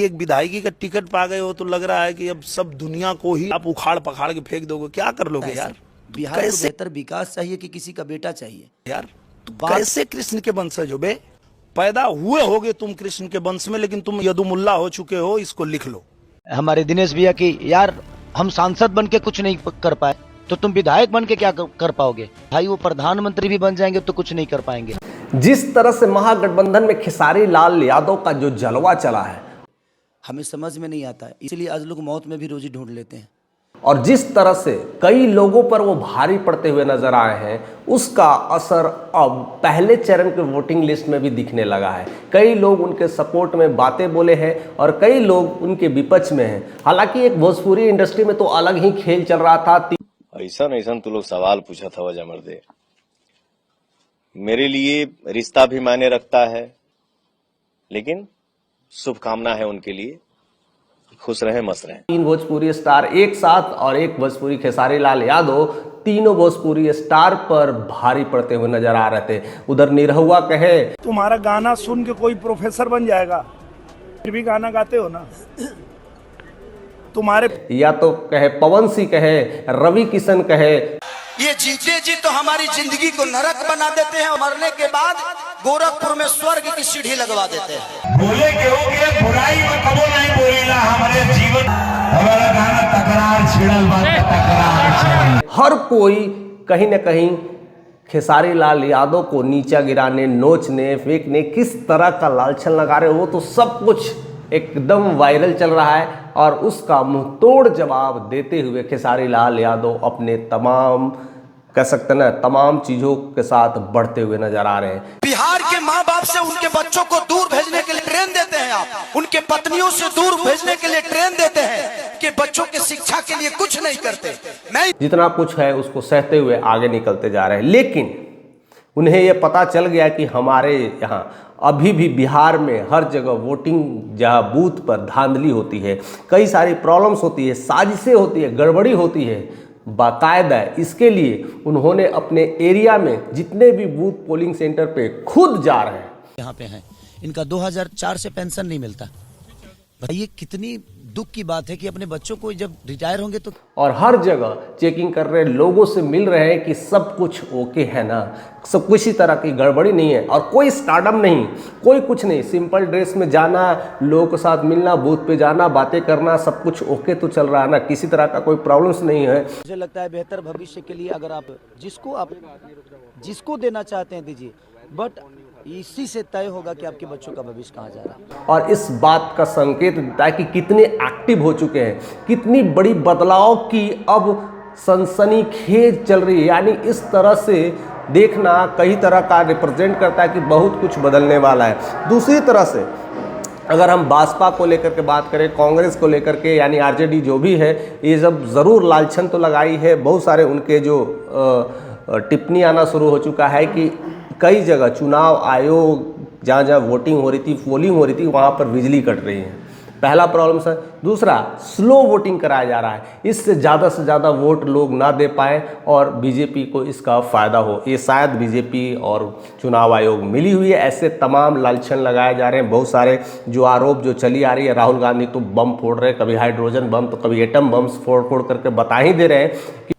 एक विधायकी का टिकट पा गए हो तो लग रहा है कि अब सब दुनिया को ही आप उखाड़ पखाड़ के फेंक दोगे। क्या कर लोगे यार? बिहार को बेहतर विकास चाहिए कि किसी का बेटा चाहिए यार कैसे कृष्ण के वंशज हो बे? पैदा हुए होगे तुम कृष्ण के वंश में, लेकिन तुम यदुमुल्ला हो चुके हो। इसको लिख लो। हमारे दिनेश भैया की यार हम सांसद बन के कुछ नहीं कर पाए तो तुम विधायक बन के क्या कर पाओगे भाई? वो प्रधानमंत्री भी बन जाएंगे तो कुछ नहीं कर पाएंगे। जिस तरह से महागठबंधन में खेसारी लाल यादव का जो जलवा चला है हमें समझ में नहीं आता है, इसलिए आज लोग मौत में भी रोजी ढूंढ लेते हैं। और जिस तरह से कई लोगों पर वो भारी पड़ते हुए नजर आए हैं, उसका असर अब पहले चरण के वोटिंग लिस्ट में भी दिखने लगा है। कई लोग उनके सपोर्ट में बातें बोले हैं और कई लोग उनके विपक्ष में हैं। हालांकि एक भोजपुरी इंडस्ट्री में तो अलग ही खेल चल रहा था। ऐसा तू लोग सवाल पूछा था वजह मर्दे। मेरे लिए रिश्ता भी मायने रखता है, लेकिन शुभकामना है उनके लिए, खुश रहे मस्त रहे। 3 भोजपुरी स्टार एक साथ और एक भोजपुरी खेसारी लाल यादव, तीनों भोजपुरी स्टार पर भारी पड़ते हुए नजर आ रहे थे। उधर निरहुआ कहे तुम्हारा गाना सुन के कोई प्रोफेसर बन जाएगा, फिर भी गाना गाते हो ना तुम्हारे। या तो कहे पवन सिंह कहे, रवि किशन कहे, ये जीते जी तो हमारी जिंदगी को नरक बना देते हैं, मरने के बाद गोरखपुर में स्वर्ग की सीढ़ी लगवा देते हैं। बोले के हो गए बुराई में कबो नहीं बोलेला हमारे जीवन। हमारा गाना तकरार छिड़ल बात तकरार। हर कोई कहीं न कहीं खेसारी लाल यादव को नीचा गिराने, नोचने, फेंकने किस तरह का लालछन लगा रहे हो, तो सब कुछ एकदम वायरल चल रहा है। और उसका मुंह तोड़ जवाब देते हुए खेसारी लाल यादव अपने तमाम कह सकते ना तमाम चीजों के साथ बढ़ते हुए नजर आ रहे हैं। बिहार के माँ बाप से उनके बच्चों को दूर भेजने के लिए ट्रेन देते हैं आप, उनके पत्नियों से दूर भेजने के लिए ट्रेन देते हैं कि बच्चों के शिक्षा के लिए कुछ नहीं करते। मैं जितना कुछ है उसको सहते हुए आगे निकलते जा रहे हैं, लेकिन उन्हें यह पता चल गया कि हमारे यहाँ अभी भी बिहार में हर जगह वोटिंग जहाँ बूथ पर धांधली होती है, कई सारी प्रॉब्लम्स होती है, साजिशें होती है, गड़बड़ी होती है बाकायदा। इसके लिए उन्होंने अपने एरिया में जितने भी बूथ पोलिंग सेंटर पे खुद जा रहे हैं। यहाँ पे हैं, इनका 2004 से पेंशन नहीं मिलता। भाई ये कितनी दुख की बात है कि अपने बच्चों को जब रिटायर होंगे तो। और हर जगह चेकिंग कर रहे लोगों से मिल रहे हैं कि सब कुछ ओके है ना, सब किसी तरह की गड़बड़ी नहीं है और कोई स्टार्डम नहीं, कोई कुछ नहीं। सिंपल ड्रेस में जाना, लोगों के साथ मिलना, बूथ पे जाना, बातें करना, सब कुछ ओके तो चल रहा है ना, किसी तरह का कोई प्रॉब्लम्स नहीं है। मुझे लगता है बेहतर भविष्य के लिए अगर आप जिसको देना चाहते हैं दीजिए, बट इसी से तय होगा कि आपके बच्चों का भविष्य कहाँ जा रहा है। और इस बात का संकेत देता है कि कितने एक्टिव हो चुके हैं, कितनी बड़ी बदलाव की अब सनसनीखेज चल रही है। यानी इस तरह से देखना कई तरह का रिप्रेजेंट करता है कि बहुत कुछ बदलने वाला है। दूसरी तरह से अगर हम भाजपा को लेकर के बात करें, कांग्रेस को लेकर के, यानी आरजेडी जो भी है, ये सब ज़रूर लालछन तो लगाई है। बहुत सारे उनके जो टिप्पणी आना शुरू हो चुका है कि कई जगह चुनाव आयोग जहाँ जहाँ वोटिंग हो रही थी, पोलिंग हो रही थी, वहाँ पर बिजली कट रही है। पहला प्रॉब्लम सर। दूसरा, स्लो वोटिंग कराया जा रहा है, इससे ज़्यादा से ज़्यादा वोट लोग ना दे पाए और बीजेपी को इसका फ़ायदा हो। ये शायद बीजेपी और चुनाव आयोग मिली हुई है। ऐसे तमाम लालछन लगाए जा रहे हैं। बहुत सारे जो आरोप जो चली आ रही है, राहुल गांधी तो बम फोड़ रहे हैं, कभी हाइड्रोजन बम तो कभी एटम बम्स फोड़ फोड़ करके बता ही दे रहे हैं कि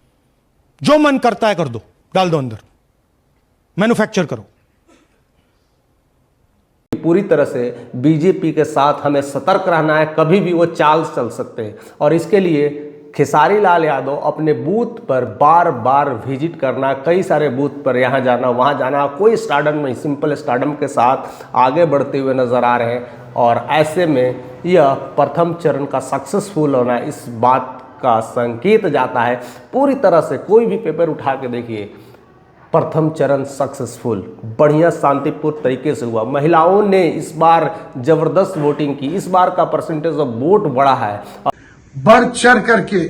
जो मन करता है कर दो, डाल दो अंदर, मैन्युफैक्चर करो। पूरी तरह से बीजेपी के साथ हमें सतर्क रहना है, कभी भी वो चाल चल सकते हैं। और इसके लिए खेसारी लाल यादव अपने बूथ पर बार बार विजिट करना, कई सारे बूथ पर यहाँ जाना वहाँ जाना, कोई स्टार्डम नहीं, सिंपल स्टार्डम के साथ आगे बढ़ते हुए नजर आ रहे हैं। और ऐसे में यह प्रथम चरण का सक्सेसफुल होना इस बात का संकेत जाता है पूरी तरह से। कोई भी पेपर उठा के देखिए, प्रथम चरण सक्सेसफुल, बढ़िया शांतिपूर्ण तरीके से हुआ। महिलाओं ने इस बार जबरदस्त वोटिंग की, इस बार का परसेंटेज ऑफ वोट बढ़ा है। बढ़ चढ़ करके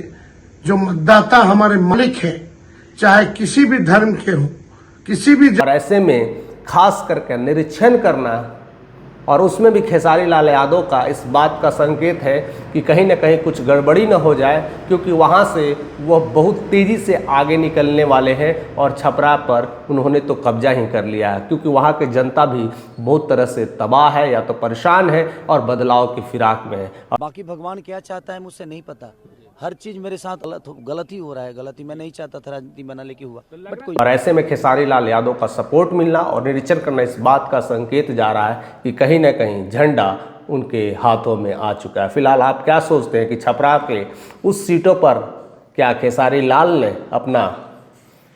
जो मतदाता हमारे मालिक हैं, चाहे किसी भी धर्म के हो, किसी भी और ऐसे में खास करके निरीक्षण करना और उसमें भी खेसारी लाल यादव का इस बात का संकेत है कि कहीं ना कहीं कुछ गड़बड़ी न हो जाए, क्योंकि वहाँ से वह बहुत तेज़ी से आगे निकलने वाले हैं और छपरा पर उन्होंने तो कब्जा ही कर लिया है, क्योंकि वहाँ की जनता भी बहुत तरह से तबाह है या तो परेशान है और बदलाव की फिराक में है। बाकी भगवान क्या चाहता है मुझसे नहीं पता, हर चीज मेरे साथ गलत ही हो रहा है, गलती मैं नहीं चाहता था राजनीति बना लेके हुआ, बट कोई और ऐसे में खेसारी लाल यादव का सपोर्ट मिलना और निरीक्षण करना इस बात का संकेत जा रहा है कि कहीं ना कहीं झंडा उनके हाथों में आ चुका है। फिलहाल आप क्या सोचते हैं कि छपरा के उस सीटों पर क्या खेसारी लाल ने अपना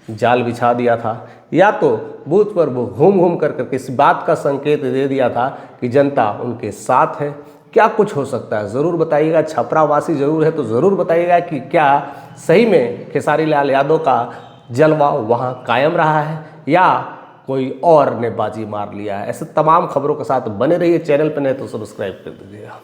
जाल बिछा दिया था, या तो बूथ पर वो घूम घूम कर इस बात का संकेत दे दिया था कि जनता उनके साथ है? क्या कुछ हो सकता है, ज़रूर बताइएगा। छपरा वासी जरूर है तो ज़रूर बताइएगा कि क्या सही में खेसारी लाल यादव का जलवा वहाँ कायम रहा है या कोई और ने बाजी मार लिया है। ऐसे तमाम खबरों के साथ बने रहिए, चैनल पर नहीं तो सब्सक्राइब कर दीजिएगा।